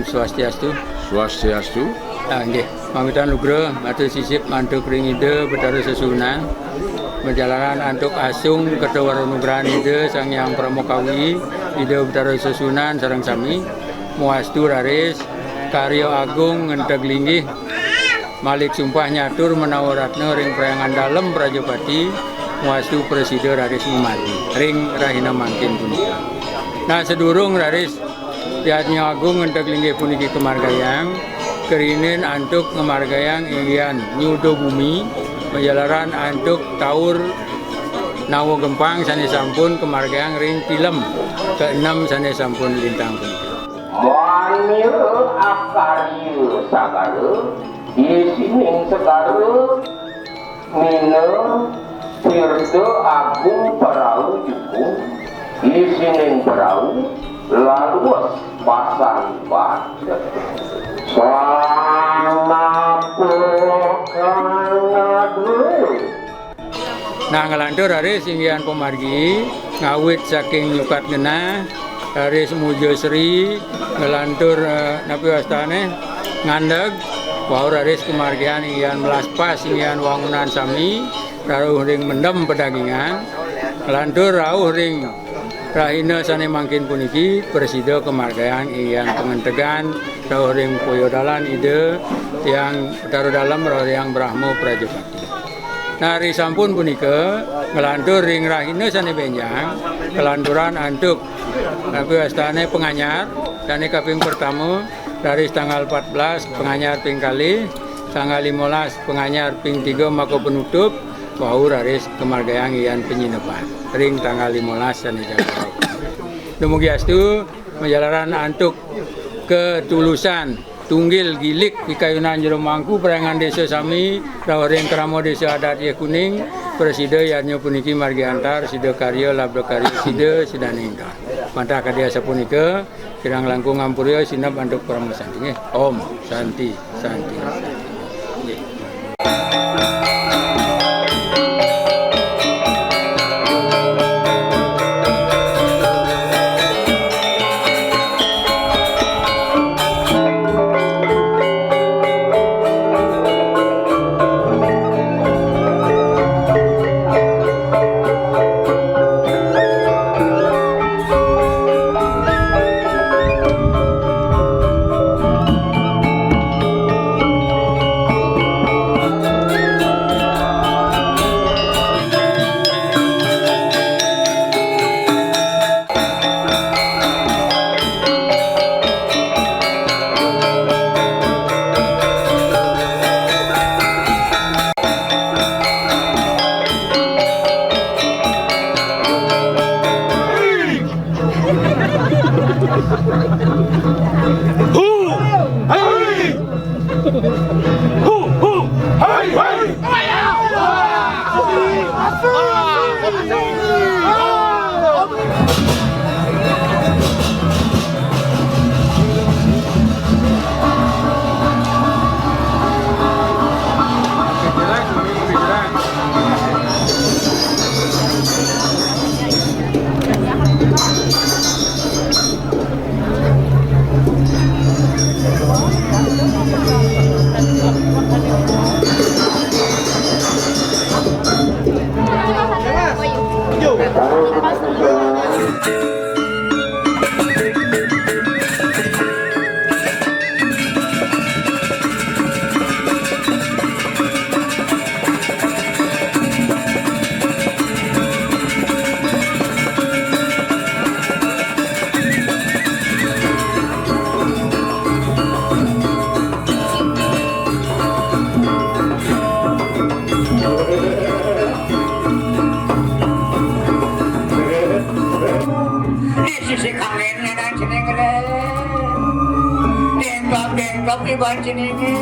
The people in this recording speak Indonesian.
Swastiastu. Swastiastu. Nggih, pamitan lugra matur sisip mantuk ring ide betara sesunan. Menjalanan antuk asung kedua nugrahan ide Sang Hyang Pramokawi ide betara sesunan sareng sami muastu raris karya agung ngenteg linggih Malik sumpah nyatur menawaratna ring prayangan dalem Prajapati muastu presida raris memati ring rahina mangkin punika. Nah sedurung raris Yatnya agung ngenteg linggih puniki kemargayang kerinin antuk ngemargayang inggian nyudo bumi menjalaran antuk taur nawo gempang sane sampun kemargayang ring film ke-6 sane sampun lintang punika. Manil akariu sagaru isining segaru mino tirdo agung perahu juku isining perahu lalu pasang pada Nah ngelantur hari singgihan pemargi ngawit saking nyukat genah hari semujo seri ngelantur napi wastane ngandeg wau hari kemargian inggihan melaspas inggihan wangunan sami rauh ring mendem pedagingan ngelantur rauh ring rahina sane mangkin puniki presida kemargayaan inggihan pengentegan rauh ring poyodalan ide yang taruh dalam rauh yang Brahmo Prajapati. Nari sampun punika ngelantur ring rahina sane benjang kelanturan antuk tapi wastane penganyar sane kaping pertama dari tanggal 14 penganyar ping kali tanggal 15 penganyar ping 3 mako penutup wau raris kemargayang ian penyinepan ring tanggal 15 sane jalan. Dumugi astu menjalaran antuk ketulusan tunggil gilik di kayunan jero mangku perangan desa sami rawuh ring kramo desa adat Ye Kuning presida yanyo puniki margi antar sida karya labda karya sida sidane indah mantah kadya sapunika kirang langkung ngampurya sinep antuk pramosanti nggih. Om Santi Santi. Nggih. Dengkap di bancin ini